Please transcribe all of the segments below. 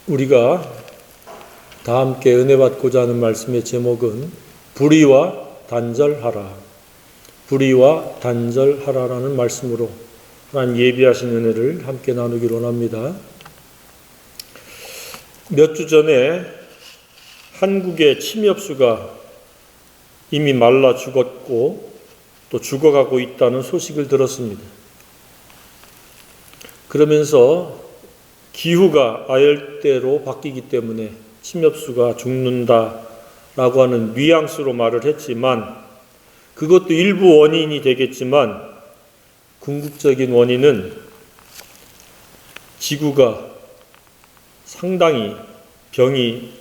우리가 다 함께 은혜 받고자 하는 말씀의 제목은 불의와 단절하라. 불의와 단절하라라는 말씀으로 하나님 예비하신 은혜를 함께 나누기를 원합니다. 몇 주 전에 한국의 침엽수가 이미 말라 죽었고 또 죽어가고 있다는 소식을 들었습니다. 그러면서 기후가 아열대로 바뀌기 때문에 침엽수가 죽는다라고 하는 뉘앙스로 말을 했지만 그것도 일부 원인이 되겠지만 궁극적인 원인은 지구가 상당히 병이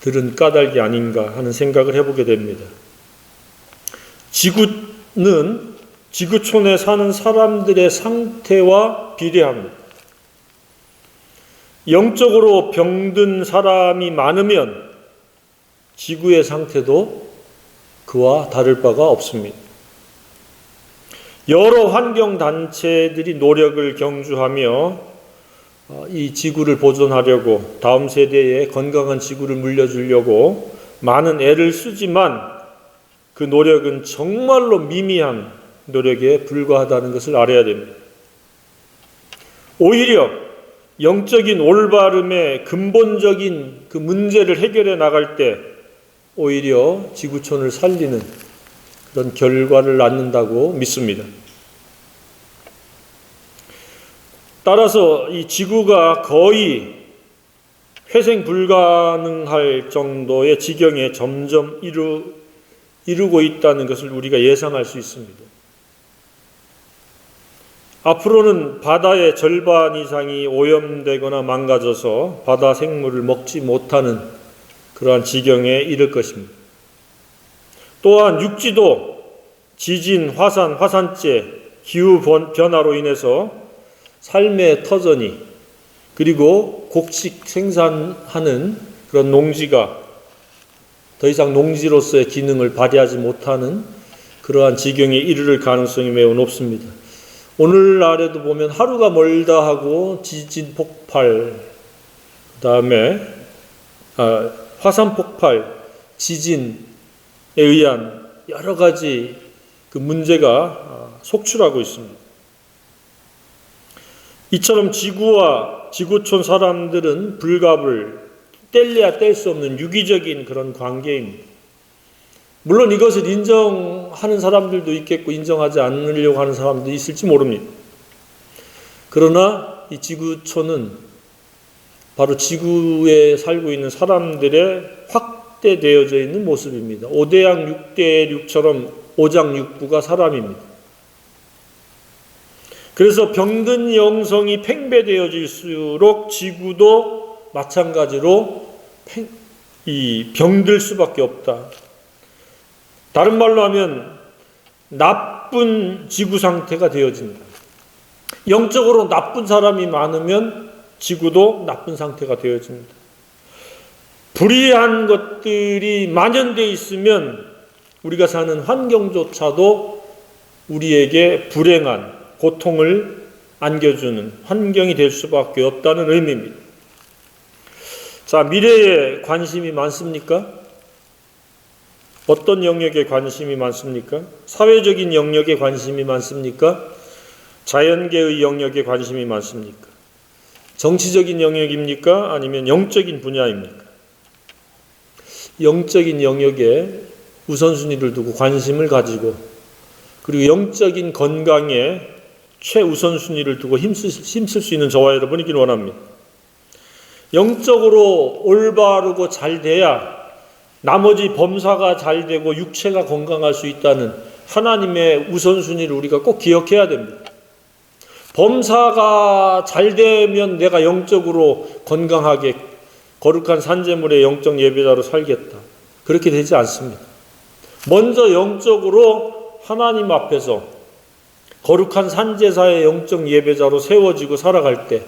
들은 까닭이 아닌가 하는 생각을 해보게 됩니다. 지구는 지구촌에 사는 사람들의 상태와 비례합니다. 영적으로 병든 사람이 많으면 지구의 상태도 그와 다를 바가 없습니다. 여러 환경단체들이 노력을 경주하며 이 지구를 보존하려고 다음 세대에 건강한 지구를 물려주려고 많은 애를 쓰지만 그 노력은 정말로 미미한 노력에 불과하다는 것을 알아야 됩니다. 오히려 영적인 올바름의 근본적인 그 문제를 해결해 나갈 때 오히려 지구촌을 살리는 그런 결과를 낳는다고 믿습니다. 따라서 이 지구가 거의 회생 불가능할 정도의 지경에 점점 이르고 있다는 것을 우리가 예상할 수 있습니다. 앞으로는 바다의 절반 이상이 오염되거나 망가져서 바다 생물을 먹지 못하는 그러한 지경에 이를 것입니다. 또한 육지도 지진, 화산, 화산재, 기후 변화로 인해서 삶의 터전이 그리고 곡식 생산하는 그런 농지가 더 이상 농지로서의 기능을 발휘하지 못하는 그러한 지경에 이르를 가능성이 매우 높습니다. 오늘날에도 보면 하루가 멀다 하고 지진 폭발, 그 다음에 화산 폭발, 지진에 의한 여러 가지 그 문제가 속출하고 있습니다. 이처럼 지구와 지구촌 사람들은 불갑을 뗄래야 뗄 수 없는 유기적인 그런 관계입니다. 물론 이것을 인정하는 사람들도 있겠고 인정하지 않으려고 하는 사람도 있을지 모릅니다. 그러나 이 지구촌은 바로 지구에 살고 있는 사람들의 확대되어져 있는 모습입니다. 5대양 6대6처럼 오장육부가 사람입니다. 그래서 병든 영성이 팽배되어질수록 지구도 마찬가지로 병들 수밖에 없다. 다른 말로 하면 나쁜 지구 상태가 되어진다. 영적으로 나쁜 사람이 많으면 지구도 나쁜 상태가 되어집니다. 불의한 것들이 만연되어 있으면 우리가 사는 환경조차도 우리에게 불행한 고통을 안겨주는 환경이 될 수밖에 없다는 의미입니다. 자, 미래에 관심이 많습니까? 어떤 영역에 관심이 많습니까? 사회적인 영역에 관심이 많습니까? 자연계의 영역에 관심이 많습니까? 정치적인 영역입니까? 아니면 영적인 분야입니까? 영적인 영역에 우선순위를 두고 관심을 가지고 그리고 영적인 건강에 최우선순위를 두고 힘쓸 수 있는 저와 여러분이길 원합니다. 영적으로 올바르고 잘 돼야 나머지 범사가 잘 되고 육체가 건강할 수 있다는 하나님의 우선순위를 우리가 꼭 기억해야 됩니다. 범사가 잘 되면 내가 영적으로 건강하게 거룩한 산제물의 영적 예배자로 살겠다. 그렇게 되지 않습니다. 먼저 영적으로 하나님 앞에서 거룩한 산제사의 영적 예배자로 세워지고 살아갈 때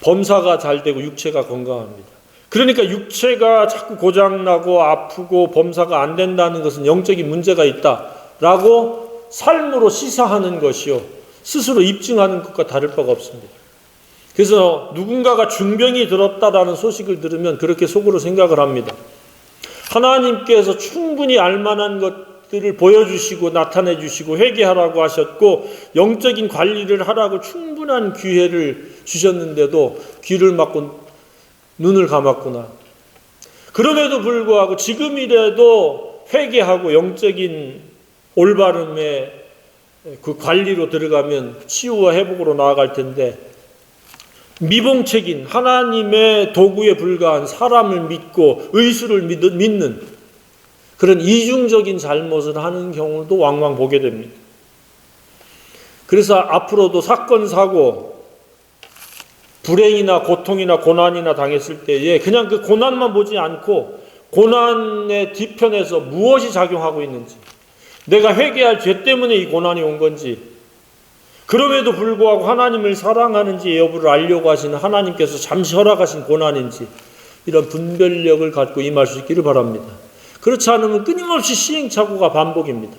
범사가 잘 되고 육체가 건강합니다. 그러니까 육체가 자꾸 고장나고 아프고 범사가 안 된다는 것은 영적인 문제가 있다라고 삶으로 시사하는 것이요 스스로 입증하는 것과 다를 바가 없습니다. 그래서 누군가가 중병이 들었다라는 소식을 들으면 그렇게 속으로 생각을 합니다. 하나님께서 충분히 알만한 것들을 보여주시고 나타내 주시고 회개하라고 하셨고 영적인 관리를 하라고 충분한 기회를 주셨는데도 귀를 막고 눈을 감았구나. 그럼에도 불구하고 지금이라도 회개하고 영적인 올바름의 그 관리로 들어가면 치유와 회복으로 나아갈 텐데 미봉책인 하나님의 도구에 불과한 사람을 믿고 의수를 믿는 그런 이중적인 잘못을 하는 경우도 왕왕 보게 됩니다. 그래서 앞으로도 사건, 사고, 불행이나 고통이나 고난이나 당했을 때에 그냥 그 고난만 보지 않고 고난의 뒤편에서 무엇이 작용하고 있는지, 내가 회개할 죄 때문에 이 고난이 온 건지, 그럼에도 불구하고 하나님을 사랑하는지 여부를 알려고 하시는 하나님께서 잠시 허락하신 고난인지 이런 분별력을 갖고 임할 수 있기를 바랍니다. 그렇지 않으면 끊임없이 시행착오가 반복입니다.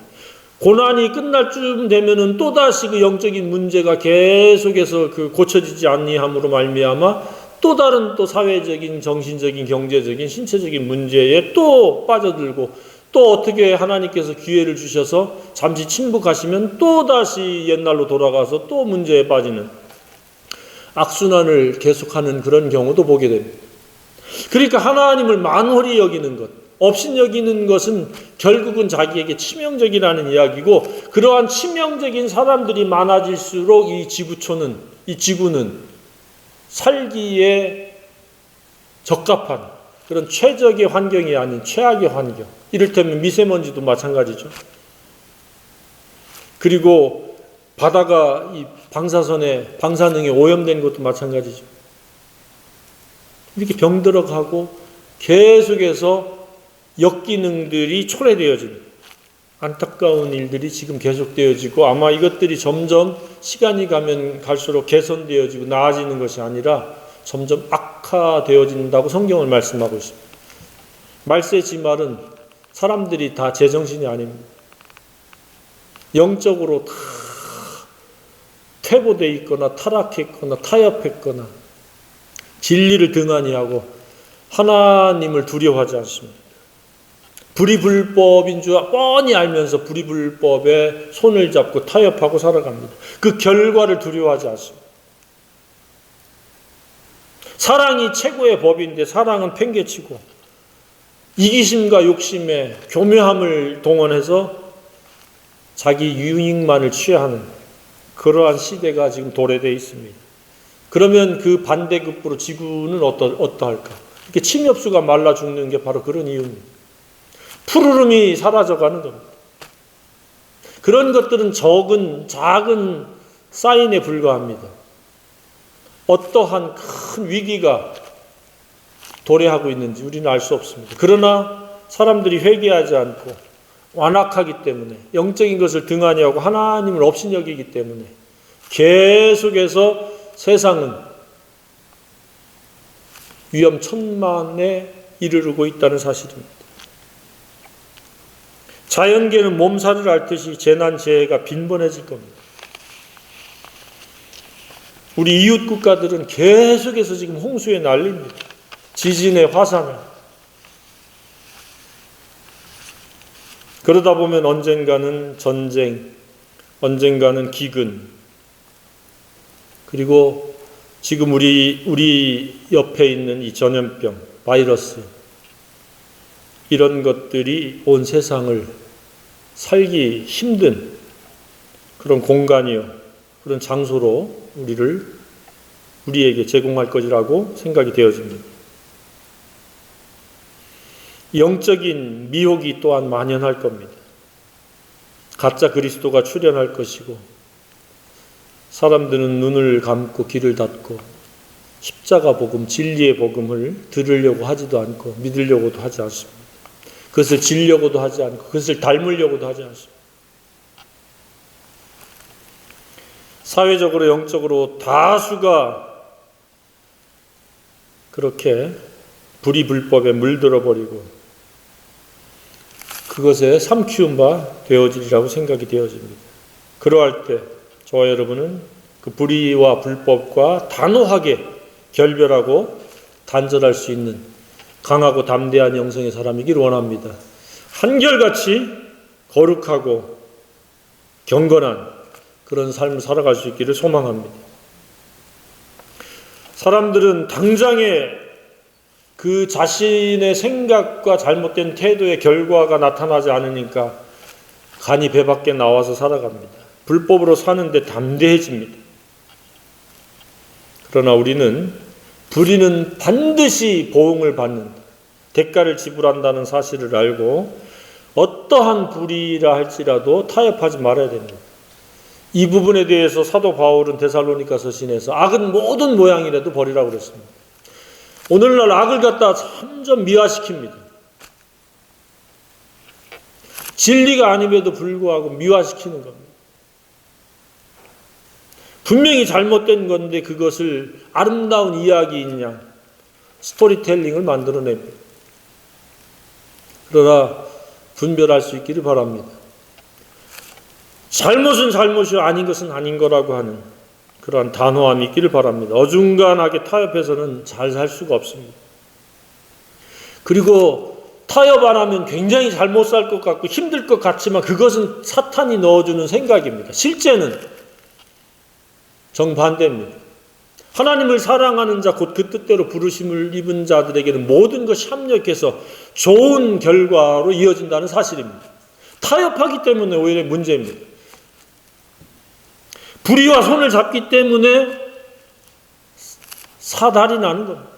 고난이 끝날 쯤 되면은 또다시 그 영적인 문제가 계속해서 그 고쳐지지 아니함으로 말미암아 또 다른 또 사회적인, 정신적인, 경제적인, 신체적인 문제에 또 빠져들고 또 어떻게 하나님께서 기회를 주셔서 잠시 침묵하시면 또다시 옛날로 돌아가서 또 문제에 빠지는 악순환을 계속하는 그런 경우도 보게 됩니다. 그러니까 하나님을 만홀히 여기는 것, 업신여기는 것은 결국은 자기에게 치명적이라는 이야기고, 그러한 치명적인 사람들이 많아질수록 이 지구는 살기에 적합한 그런 최적의 환경이 아닌 최악의 환경, 이를테면 미세먼지도 마찬가지죠. 그리고 바다가 이 방사능에 오염된 것도 마찬가지죠. 이렇게 병들어가고 계속해서 역기능들이 초래되어집니다. 안타까운 일들이 지금 계속되어지고 아마 이것들이 점점 시간이 가면 갈수록 개선되어지고 나아지는 것이 아니라 점점 악화되어진다고 성경을 말씀하고 있습니다. 말세 지말은 사람들이 다 제정신이 아닙니다. 영적으로 다 퇴보되어 있거나 타락했거나 타협했거나 진리를 등한히 하고 하나님을 두려워하지 않습니다. 불이 불법인 줄 뻔히 알면서 불이 불법에 손을 잡고 타협하고 살아갑니다. 그 결과를 두려워하지 않습니다. 사랑이 최고의 법인데 사랑은 팽개치고 이기심과 욕심에 교묘함을 동원해서 자기 유익만을 취하는 그러한 시대가 지금 도래되어 있습니다. 그러면 그 반대급부로 지구는 어떠할까? 이렇게 침엽수가 말라 죽는 게 바로 그런 이유입니다. 푸르름이 사라져가는 겁니다. 그런 것들은 작은 사인에 불과합니다. 어떠한 큰 위기가 도래하고 있는지 우리는 알 수 없습니다. 그러나 사람들이 회개하지 않고 완악하기 때문에, 영적인 것을 등한히 하고 하나님을 업신여기기 때문에 계속해서 세상은 위험천만에 이르르고 있다는 사실입니다. 자연계는 몸살을 앓듯이 재난재해가 빈번해질 겁니다. 우리 이웃 국가들은 계속해서 지금 홍수에 난립니다. 지진에 화산에. 그러다 보면 언젠가는 전쟁, 언젠가는 기근, 그리고 지금 우리 옆에 있는 이 전염병, 바이러스, 이런 것들이 온 세상을 살기 힘든 그런 공간이요, 그런 장소로 우리에게 제공할 것이라고 생각이 되어집니다. 영적인 미혹이 또한 만연할 겁니다. 가짜 그리스도가 출현할 것이고, 사람들은 눈을 감고 귀를 닫고 십자가 복음, 진리의 복음을 들으려고 하지도 않고 믿으려고도 하지 않습니다. 그것을 지려고도 하지 않고 그것을 닮으려고도 하지 않습니다. 사회적으로 영적으로 다수가 그렇게 불이 불법에 물들어 버리고 그것에 삼키운 바 되어지리라고 생각이 되어집니다. 그러할 때 저와 여러분은 그 그 불의와 불법과 단호하게 결별하고 단절할 수 있는 강하고 담대한 영성의 사람이길 원합니다. 한결같이 거룩하고 경건한 그런 삶을 살아갈 수 있기를 소망합니다. 사람들은 당장에 그 자신의 생각과 잘못된 태도의 결과가 나타나지 않으니까 간이 배 밖에 나와서 살아갑니다. 불법으로 사는데 담대해집니다. 그러나 우리는 불의는 반드시 보응을 받는다, 대가를 지불한다는 사실을 알고 어떠한 불의라 할지라도 타협하지 말아야 됩니다. 이 부분에 대해서 사도 바울은 데살로니가서 시내에서 악은 모든 모양이라도 버리라고 그랬습니다. 오늘날 악을 갖다 점점 미화시킵니다. 진리가 아님에도 불구하고 미화시키는 겁니다. 분명히 잘못된 건데 그것을 아름다운 이야기인 양 스토리텔링을 만들어냅니다. 그러나 분별할 수 있기를 바랍니다. 잘못은 잘못이요 아닌 것은 아닌 거라고 하는 그러한 단호함이 있기를 바랍니다. 어중간하게 타협해서는 잘 살 수가 없습니다. 그리고 타협 안 하면 굉장히 잘못 살 것 같고 힘들 것 같지만 그것은 사탄이 넣어주는 생각입니다. 실제는 정반대입니다. 하나님을 사랑하는 자, 곧 그 뜻대로 부르심을 입은 자들에게는 모든 것이 합력해서 좋은 결과로 이어진다는 사실입니다. 타협하기 때문에 오히려 문제입니다. 불의와 손을 잡기 때문에 사달이 나는 겁니다.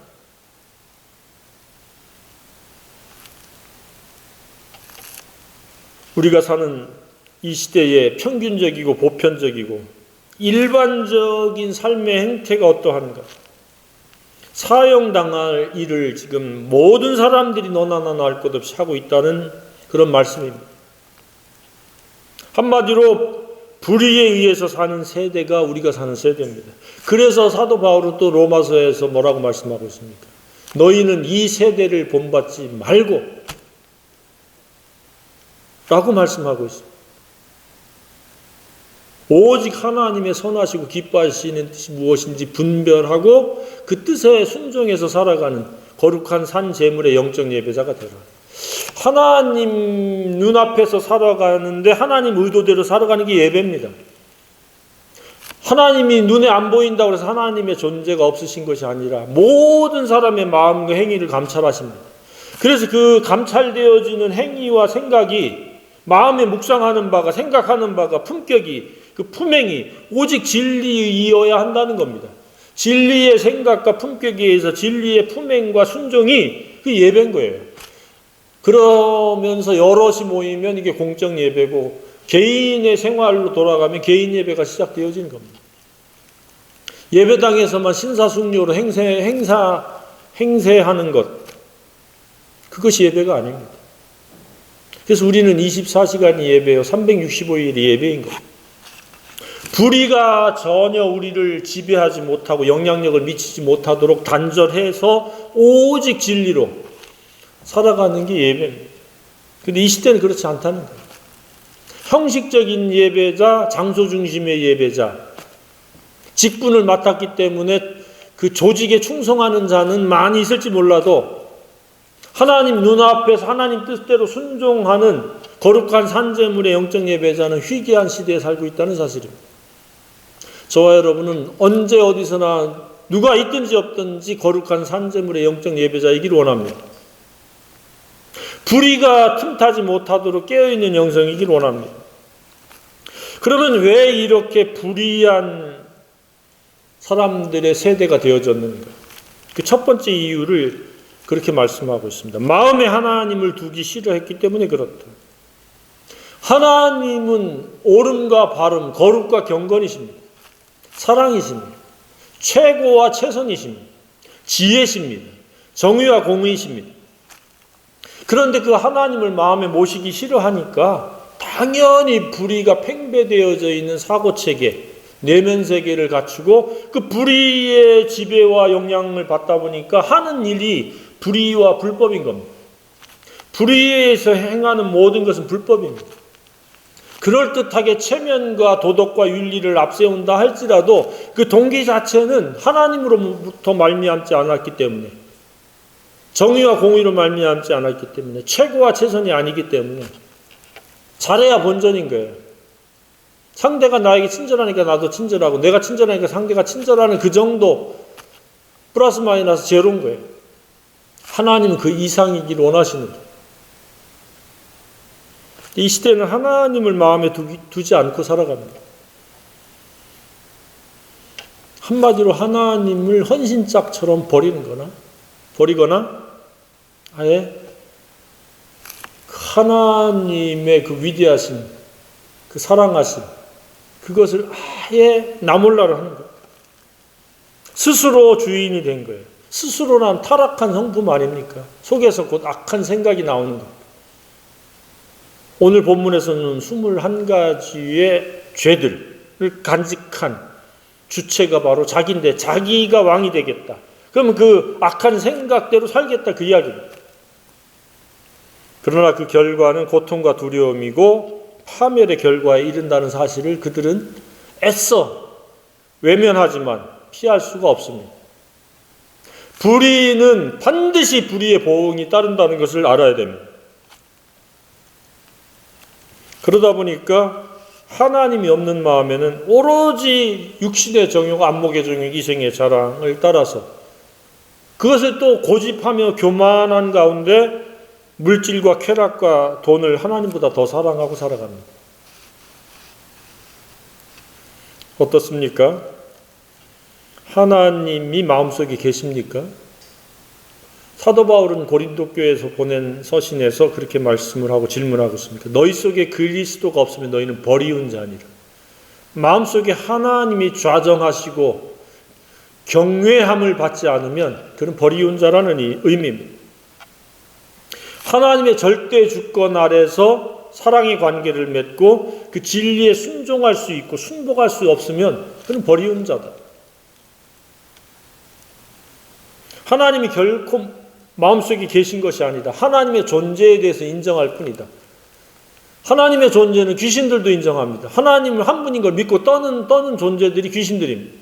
우리가 사는 이 시대에 평균적이고 보편적이고 일반적인 삶의 행태가 어떠한가? 사형당할 일을 지금 모든 사람들이 너나 나나 할 것 없이 하고 있다는 그런 말씀입니다. 한마디로 불의에 의해서 사는 세대가 우리가 사는 세대입니다. 그래서 사도 바울은 또 로마서에서 뭐라고 말씀하고 있습니까? 너희는 이 세대를 본받지 말고 라고 말씀하고 있습니다. 오직 하나님의 선하시고 기뻐하시는 뜻이 무엇인지 분별하고 그 뜻에 순종해서 살아가는 거룩한 산 제물의 영적 예배자가 되라. 하나님 눈앞에서 살아가는데 하나님 의도대로 살아가는 게 예배입니다. 하나님이 눈에 안 보인다고 해서 하나님의 존재가 없으신 것이 아니라 모든 사람의 마음과 행위를 감찰하십니다. 그래서 그 감찰되어지는 행위와 생각이 마음에 묵상하는 바가 생각하는 바가 품격이 그 품행이 오직 진리이어야 한다는 겁니다. 진리의 생각과 품격에 의해서 진리의 품행과 순종이 그 예배인 거예요. 그러면서 여럿이 모이면 이게 공적 예배고 개인의 생활로 돌아가면 개인 예배가 시작되어지는 겁니다. 예배당에서만 신사숙녀로 행세하는 것, 그것이 예배가 아닙니다. 그래서 우리는 24시간이 예배요 365일이 예배인 거예요. 불의가 전혀 우리를 지배하지 못하고 영향력을 미치지 못하도록 단절해서 오직 진리로 살아가는 게 예배입니다. 그런데 이 시대는 그렇지 않다는 거예요. 형식적인 예배자, 장소 중심의 예배자, 직분을 맡았기 때문에 그 조직에 충성하는 자는 많이 있을지 몰라도 하나님 눈앞에서 하나님 뜻대로 순종하는 거룩한 산제물의 영적 예배자는 희귀한 시대에 살고 있다는 사실입니다. 저와 여러분은 언제 어디서나 누가 있든지 없든지 거룩한 산제물의 영적 예배자이길 원합니다. 불의가 틈타지 못하도록 깨어있는 영성이길 원합니다. 그러면 왜 이렇게 불의한 사람들의 세대가 되어졌는가? 그 첫 번째 이유를 그렇게 말씀하고 있습니다. 마음에 하나님을 두기 싫어했기 때문에 그렇다. 하나님은 옳음과 바름, 거룩과 경건이십니다. 사랑이십니다. 최고와 최선이십니다. 지혜십니다. 정의와 공의이십니다. 그런데 그 하나님을 마음에 모시기 싫어하니까 당연히 불의가 팽배되어져 있는 사고체계, 내면세계를 갖추고 그 불의의 지배와 영향을 받다 보니까 하는 일이 불의와 불법인 겁니다. 불의에서 행하는 모든 것은 불법입니다. 그럴듯하게 체면과 도덕과 윤리를 앞세운다 할지라도 그 동기 자체는 하나님으로부터 말미암지 않았기 때문에, 정의와 공의로 말미암지 않았기 때문에, 최고와 최선이 아니기 때문에 잘해야 본전인 거예요. 상대가 나에게 친절하니까 나도 친절하고, 내가 친절하니까 상대가 친절하는 그 정도, 플러스 마이너스 제로인 거예요. 하나님은 그 이상이기를 원하시는 거예요. 이 시대는 하나님을 마음에 두지 않고 살아갑니다. 한마디로 하나님을 헌신짝처럼 버리거나 아예 하나님의 그 위대하신, 그 사랑하심, 그것을 아예 나몰라를 하는 거예요. 스스로 주인이 된 거예요. 스스로란 타락한 성품 아닙니까? 속에서 곧 악한 생각이 나오는 거예요. 오늘 본문에서는 21가지의 죄들을 간직한 주체가 바로 자기인데, 자기가 왕이 되겠다. 그러면 그 악한 생각대로 살겠다, 그 이야기입니다. 그러나 그 결과는 고통과 두려움이고 파멸의 결과에 이른다는 사실을 그들은 애써 외면하지만 피할 수가 없습니다. 불의는 반드시 불의의 보응이 따른다는 것을 알아야 됩니다. 그러다 보니까 하나님이 없는 마음에는 오로지 육신의 정욕, 안목의 정욕, 이생의 자랑을 따라서 그것을 또 고집하며 교만한 가운데 물질과 쾌락과 돈을 하나님보다 더 사랑하고 살아갑니다. 어떻습니까? 하나님이 마음속에 계십니까? 사도 바울은 고린도 교회에서 보낸 서신에서 그렇게 말씀을 하고 질문하고 있습니다. 너희 속에 그리스도가 없으면 너희는 버리운 자니라. 마음속에 하나님이 좌정하시고 경외함을 받지 않으면 그는 버리운 자라는 의미입니다. 하나님의 절대 주권 아래서 사랑의 관계를 맺고 그 진리에 순종할 수 있고 순복할 수 없으면 그는 버리운 자다. 하나님이 결코 마음속에 계신 것이 아니다. 하나님의 존재에 대해서 인정할 뿐이다. 하나님의 존재는 귀신들도 인정합니다. 하나님을 한 분인 걸 믿고 떠는 존재들이 귀신들입니다.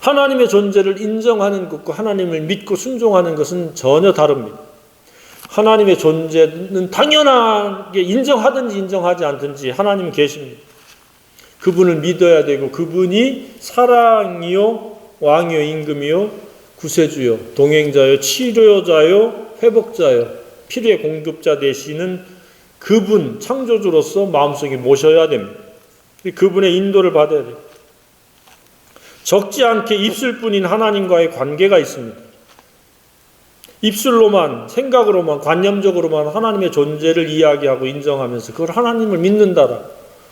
하나님의 존재를 인정하는 것과 하나님을 믿고 순종하는 것은 전혀 다릅니다. 하나님의 존재는 당연하게 인정하든지 인정하지 않든지 하나님은 계십니다. 그분을 믿어야 되고 그분이 사랑이요 왕이요 임금이요 구세주요 동행자요 치료자요 회복자요 필요의 공급자 되시는 그분 창조주로서 마음속에 모셔야 됩니다. 그분의 인도를 받아야 돼요. 적지 않게 입술뿐인 하나님과의 관계가 있습니다. 입술로만, 생각으로만, 관념적으로만 하나님의 존재를 이야기하고 인정하면서 그걸 하나님을 믿는다라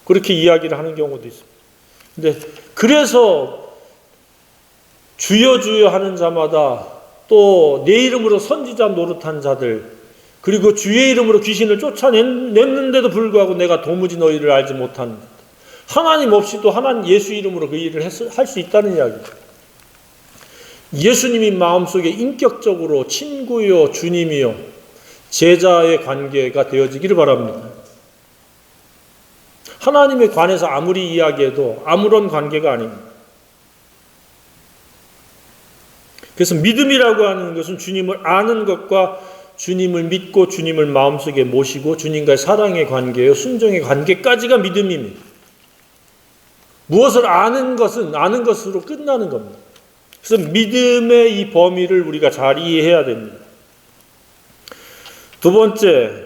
그렇게 이야기를 하는 경우도 있습니다. 근데 그래서 주여 주여 하는 자마다 또 내 이름으로 선지자 노릇한 자들, 그리고 주의 이름으로 귀신을 쫓아냈는데도 불구하고 내가 도무지 너희를 알지 못하는, 하나님 없이도 하나님 예수 이름으로 그 일을 할 수 있다는 이야기죠. 예수님이 마음속에 인격적으로 친구요 주님이요 제자의 관계가 되어지기를 바랍니다. 하나님에 관해서 아무리 이야기해도 아무런 관계가 아닙니다. 그래서 믿음이라고 하는 것은 주님을 아는 것과 주님을 믿고 주님을 마음속에 모시고 주님과의 사랑의 관계요 순종의 관계까지가 믿음입니다. 무엇을 아는 것은 아는 것으로 끝나는 겁니다. 그래서 믿음의 이 범위를 우리가 잘 이해해야 됩니다. 두 번째,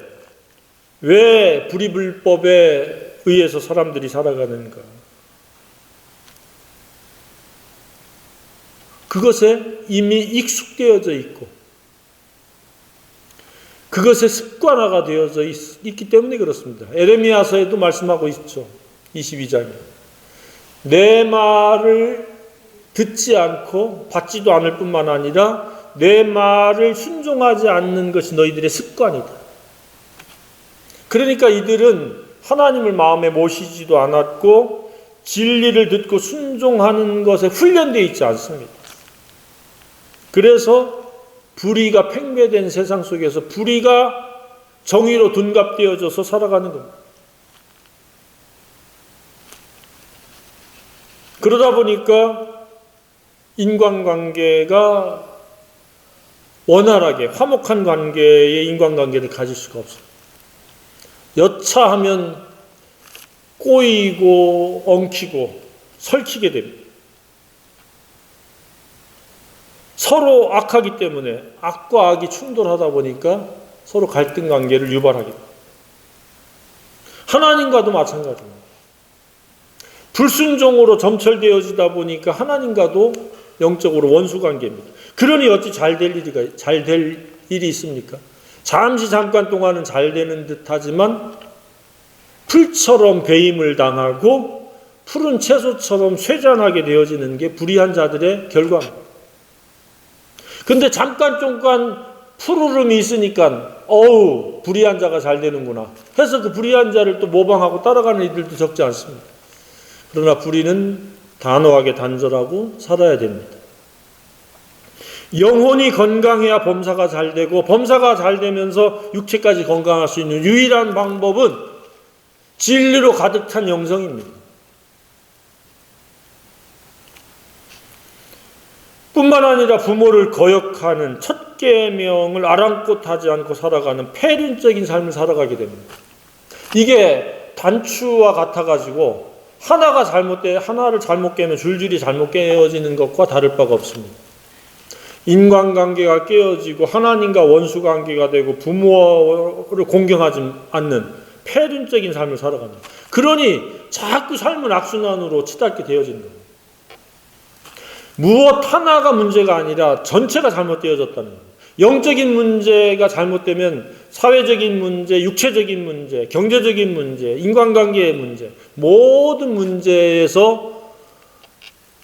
왜 불의불법에 의해서 사람들이 살아가는가? 그것에 이미 익숙되어져 있고 그것에 습관화가 되어져 있기 때문에 그렇습니다. 에레미야서에도 말씀하고 있죠. 22장에 내 말을 듣지 않고 받지도 않을 뿐만 아니라 내 말을 순종하지 않는 것이 너희들의 습관이다. 그러니까 이들은 하나님을 마음에 모시지도 않았고 진리를 듣고 순종하는 것에 훈련되어 있지 않습니다. 그래서 불의가 팽배된 세상 속에서 불의가 정의로 둔갑되어져서 살아가는 겁니다. 그러다 보니까 인간관계가 원활하게 화목한 관계의 인간관계를 가질 수가 없어요. 여차하면 꼬이고 엉키고 설키게 됩니다. 서로 악하기 때문에 악과 악이 충돌하다 보니까 서로 갈등 관계를 유발하게 됩니다. 하나님과도 마찬가지입니다. 불순종으로 점철되어지다 보니까 하나님과도 영적으로 원수 관계입니다. 그러니 어찌 잘 될 일이 있습니까? 잠깐 동안은 잘 되는 듯 하지만 풀처럼 배임을 당하고 푸른 채소처럼 쇠잔하게 되어지는 게 불의한 자들의 결과입니다. 근데 잠깐 푸르름이 있으니까 불의한 자가 잘 되는구나 해서 그 불의한 자를 또 모방하고 따라가는 이들도 적지 않습니다. 그러나 불의는 단호하게 단절하고 살아야 됩니다. 영혼이 건강해야 범사가 잘 되고 범사가 잘 되면서 육체까지 건강할 수 있는 유일한 방법은 진리로 가득 찬 영성입니다. 뿐만 아니라 부모를 거역하는 첫 계명을 아랑곳하지 않고 살아가는 폐륜적인 삶을 살아가게 됩니다. 이게 단추와 같아가지고 하나를 잘못 깨면 줄줄이 잘못 깨어지는 것과 다를 바가 없습니다. 인간관계가 깨어지고 하나님과 원수관계가 되고 부모를 공경하지 않는 폐륜적인 삶을 살아갑니다. 그러니 자꾸 삶은 악순환으로 치닫게 되어진다. 무엇 하나가 문제가 아니라 전체가 잘못되어졌다는 거예요. 영적인 문제가 잘못되면 사회적인 문제, 육체적인 문제, 경제적인 문제, 인간관계의 문제, 모든 문제에서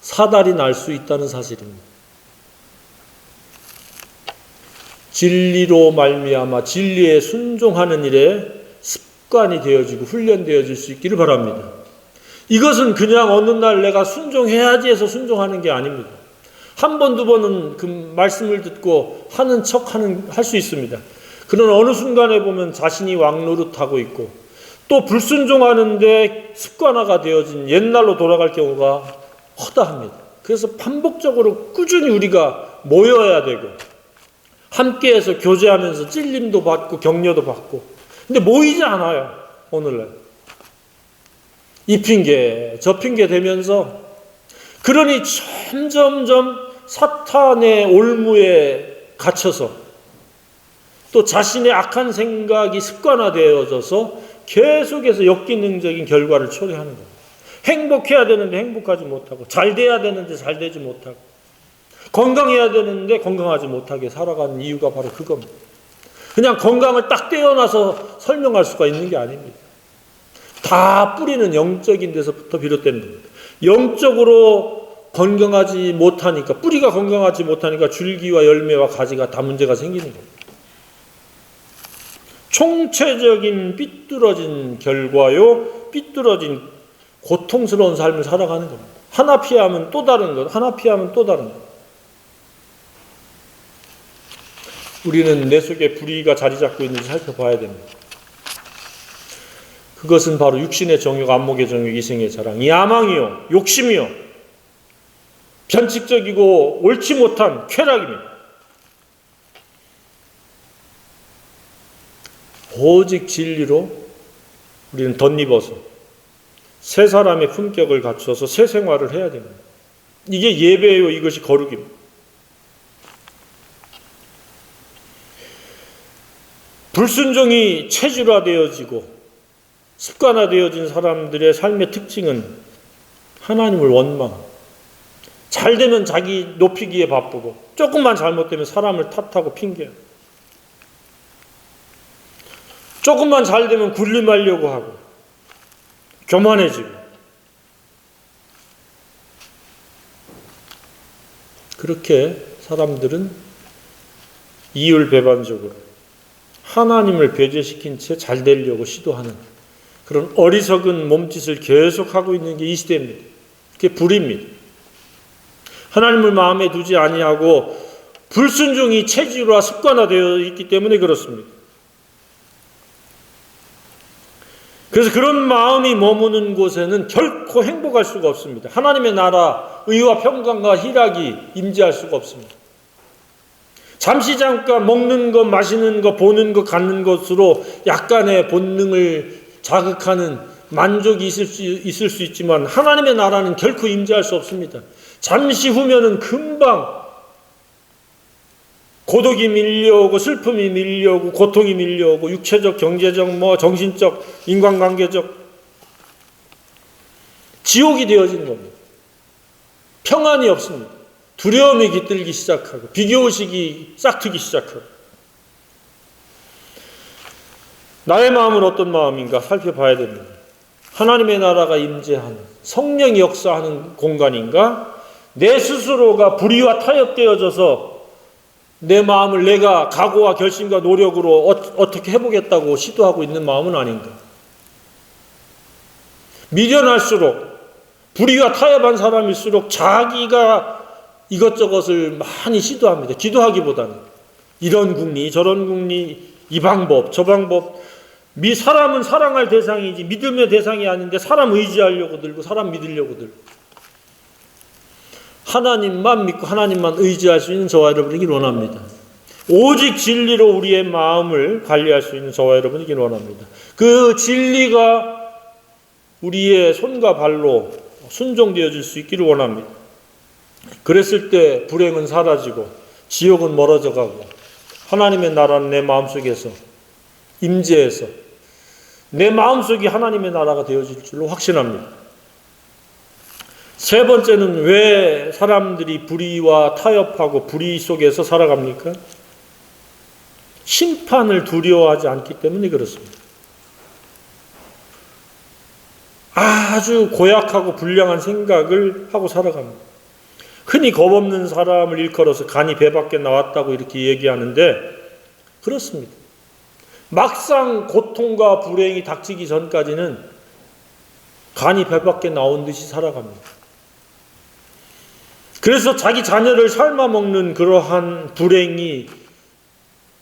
사달이 날 수 있다는 사실입니다. 진리로 말미암아 진리에 순종하는 일에 습관이 되어지고 훈련되어질 수 있기를 바랍니다. 이것은 그냥 어느 날 내가 순종해야지 해서 순종하는 게 아닙니다. 한 번, 두 번은 그 말씀을 듣고 하는 척 할 수 있습니다. 그러나 어느 순간에 보면 자신이 왕노릇하고 있고 또 불순종하는데 습관화가 되어진 옛날로 돌아갈 경우가 허다합니다. 그래서 반복적으로 꾸준히 우리가 모여야 되고 함께해서 교제하면서 찔림도 받고 격려도 받고 근데 모이지 않아요. 오늘날 이 핑계 저 핑계 되면서 그러니 점점점 사탄의 올무에 갇혀서 또 자신의 악한 생각이 습관화되어져서 계속해서 역기능적인 결과를 초래하는 거예요. 행복해야 되는데 행복하지 못하고 잘 돼야 되는데 잘 되지 못하고 건강해야 되는데 건강하지 못하게 살아가는 이유가 바로 그겁니다. 그냥 건강을 딱 떼어놔서 설명할 수가 있는 게 아닙니다. 다 뿌리는 영적인 데서부터 비롯되는 겁니다. 영적으로 건강하지 못하니까 뿌리가 건강하지 못하니까 줄기와 열매와 가지가 다 문제가 생기는 겁니다. 총체적인 삐뚤어진 결과요, 삐뚤어진 고통스러운 삶을 살아가는 겁니다. 하나 피하면 또 다른 것, 하나 피하면 또 다른 것. 우리는 내 속에 불의가 자리 잡고 있는지 살펴봐야 됩니다. 그것은 바로 육신의 정욕, 안목의 정욕, 이생의 자랑, 야망이요, 욕심이요, 변칙적이고 옳지 못한 쾌락입니다. 오직 진리로 우리는 덧입어서 새 사람의 품격을 갖춰서 새 생활을 해야 됩니다. 이게 예배요, 이것이 거룩입니다. 불순종이 체질화되어지고 습관화되어진 사람들의 삶의 특징은 하나님을 원망, 잘 되면 자기 높이기에 바쁘고 조금만 잘못되면 사람을 탓하고 핑계하고 조금만 잘 되면 군림하려고 하고 교만해지고 그렇게 사람들은 이율배반적으로 하나님을 배제시킨 채 잘 되려고 시도하는 그런 어리석은 몸짓을 계속하고 있는 게 이 시대입니다. 그게 불의입니다. 하나님을 마음에 두지 아니하고 불순종이 체질화 습관화되어 있기 때문에 그렇습니다. 그래서 그런 마음이 머무는 곳에는 결코 행복할 수가 없습니다. 하나님의 나라, 의와 평강과 희락이 임재할 수가 없습니다. 잠시 잠깐 먹는 것, 마시는 것, 보는 것, 갖는 것으로 약간의 본능을 자극하는 만족이 있을 수 있지만 하나님의 나라는 결코 임재할 수 없습니다. 잠시 후면은 금방 고독이 밀려오고 슬픔이 밀려오고 고통이 밀려오고 육체적, 경제적, 정신적, 인간관계적 지옥이 되어진 겁니다. 평안이 없습니다. 두려움이 깃들기 시작하고 비교의식이 싹트기 시작하고 나의 마음은 어떤 마음인가 살펴봐야 됩니다. 하나님의 나라가 임재하는 성령이 역사하는 공간인가? 내 스스로가 불의와 타협되어져서 내 마음을 내가 각오와 결심과 노력으로 어떻게 해보겠다고 시도하고 있는 마음은 아닌가? 미련할수록 불의와 타협한 사람일수록 자기가 이것저것을 많이 시도합니다. 기도하기보다는 이런 궁리 저런 궁리 이 방법 저 방법 사람은 사랑할 대상이지 믿음의 대상이 아닌데 사람 의지하려고 들고 사람 믿으려고 들고 하나님만 믿고 하나님만 의지할 수 있는 저와 여러분이길 원합니다. 오직 진리로 우리의 마음을 관리할 수 있는 저와 여러분이길 원합니다. 그 진리가 우리의 손과 발로 순종되어질 수 있기를 원합니다. 그랬을 때 불행은 사라지고 지옥은 멀어져 가고 하나님의 나라는 내 마음속에서 임재해서 내 마음속이 하나님의 나라가 되어질 줄로 확신합니다. 세 번째는 왜 사람들이 불의와 타협하고 불의 속에서 살아갑니까? 심판을 두려워하지 않기 때문에 그렇습니다. 아주 고약하고 불량한 생각을 하고 살아갑니다. 흔히 겁없는 사람을 일컬어서 간이 배 밖에 나왔다고 이렇게 얘기하는데 그렇습니다. 막상 고통과 불행이 닥치기 전까지는 간이 배 밖에 나온 듯이 살아갑니다. 그래서 자기 자녀를 삶아먹는 그러한 불행이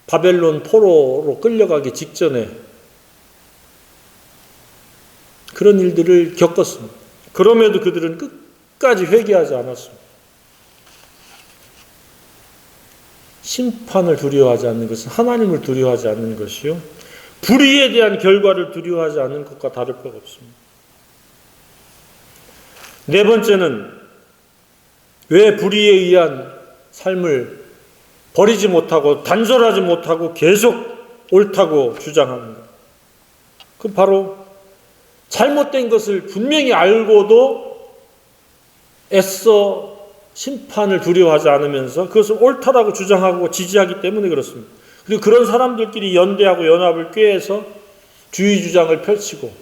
바벨론 포로로 끌려가기 직전에 그런 일들을 겪었습니다. 그럼에도 그들은 끝까지 회개하지 않았습니다. 심판을 두려워하지 않는 것은 하나님을 두려워하지 않는 것이요. 불의에 대한 결과를 두려워하지 않는 것과 다를 바가 없습니다. 네 번째는 왜 불의에 의한 삶을 버리지 못하고 단절하지 못하고 계속 옳다고 주장하는가? 그 바로 잘못된 것을 분명히 알고도 애써 심판을 두려워하지 않으면서 그것을 옳다라고 주장하고 지지하기 때문에 그렇습니다. 그리고 그런 사람들끼리 연대하고 연합을 꾀해서 주의 주장을 펼치고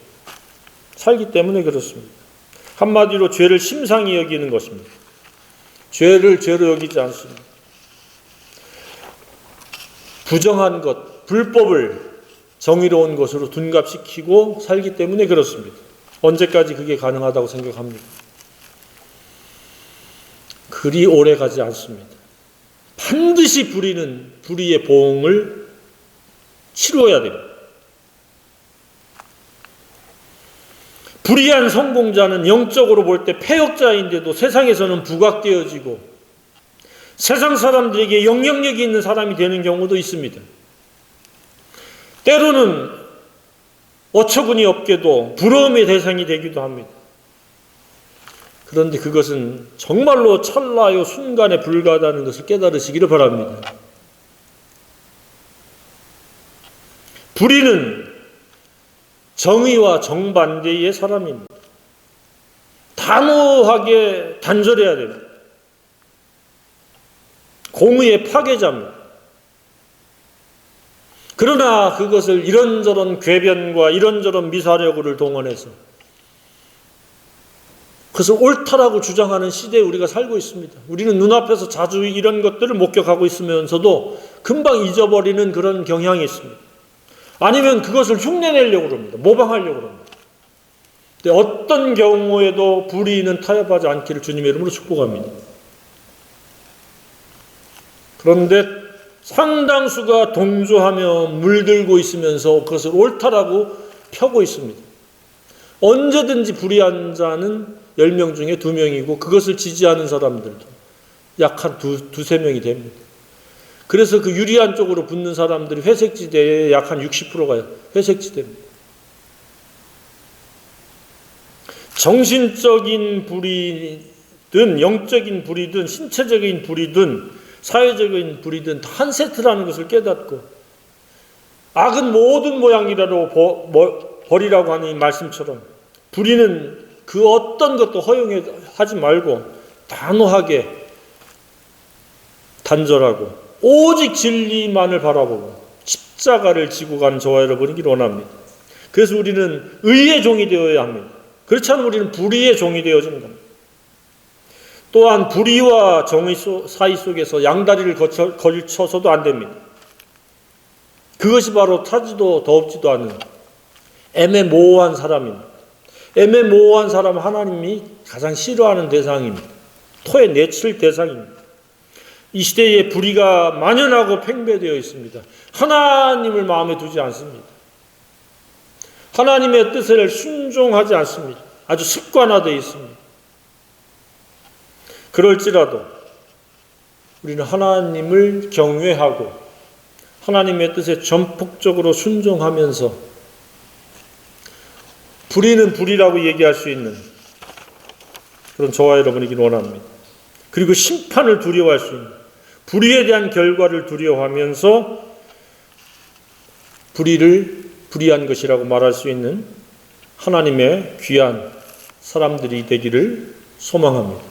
살기 때문에 그렇습니다. 한마디로 죄를 심상히 여기는 것입니다. 죄를 죄로 여기지 않습니다. 부정한 것, 불법을 정의로운 것으로 둔갑시키고 살기 때문에 그렇습니다. 언제까지 그게 가능하다고 생각합니까? 그리 오래 가지 않습니다. 반드시 불의의 보응을 치루어야 됩니다. 불의한 성공자는 영적으로 볼 때 패역자인데도 세상에서는 부각되어지고 세상 사람들에게 영향력이 있는 사람이 되는 경우도 있습니다. 때로는 어처구니 없게도 부러움의 대상이 되기도 합니다. 그런데 그것은 정말로 찰나요 순간에 불과하다는 것을 깨달으시기를 바랍니다. 불의는 정의와 정반대의 사람입니다. 단호하게 단절해야 됩니다. 공의의 파괴자입니다. 그러나 그것을 이런저런 궤변과 이런저런 미사력을 동원해서 그것을 옳다라고 주장하는 시대에 우리가 살고 있습니다. 우리는 눈앞에서 자주 이런 것들을 목격하고 있으면서도 금방 잊어버리는 그런 경향이 있습니다. 아니면 그것을 흉내내려고 합니다. 모방하려고 합니다. 어떤 경우에도 불의는 타협하지 않기를 주님의 이름으로 축복합니다. 그런데 상당수가 동조하며 물들고 있으면서 그것을 옳다라고 펴고 있습니다. 언제든지 불의한 자는 10명 중에 2명이고 그것을 지지하는 사람들도 약 한 두세 명이 됩니다. 그래서 그 유리한 쪽으로 붙는 사람들이 회색지대에 약 한 60%가 회색지대입니다. 정신적인 불의든 영적인 불의든 신체적인 불의든 사회적인 불의든 다 한 세트라는 것을 깨닫고 악은 모든 모양이라도 버리라고 하는 이 말씀처럼 불의는 그 어떤 것도 허용하지 말고 단호하게 단절하고 오직 진리만을 바라보고 십자가를 지고 가는 저와 여러분이길 원합니다. 그래서 우리는 의의 종이 되어야 합니다. 그렇지 않으면 우리는 불의의 종이 되어지는 겁니다. 또한 불의와 정의 사이 속에서 양다리를 걸쳐서도 안 됩니다. 그것이 바로 타지도 더럽지도 않은 애매모호한 사람입니다. 애매모호한 사람은 하나님이 가장 싫어하는 대상입니다. 토에 내칠 대상입니다. 이 시대에 불의가 만연하고 팽배되어 있습니다. 하나님을 마음에 두지 않습니다. 하나님의 뜻을 순종하지 않습니다. 아주 습관화되어 있습니다. 그럴지라도 우리는 하나님을 경외하고 하나님의 뜻에 전폭적으로 순종하면서 불의는 불의라고 얘기할 수 있는 그런 저와 여러분이길 원합니다. 그리고 심판을 두려워할 수 있는 불의에 대한 결과를 두려워하면서 불의를 불의한 것이라고 말할 수 있는 하나님의 귀한 사람들이 되기를 소망합니다.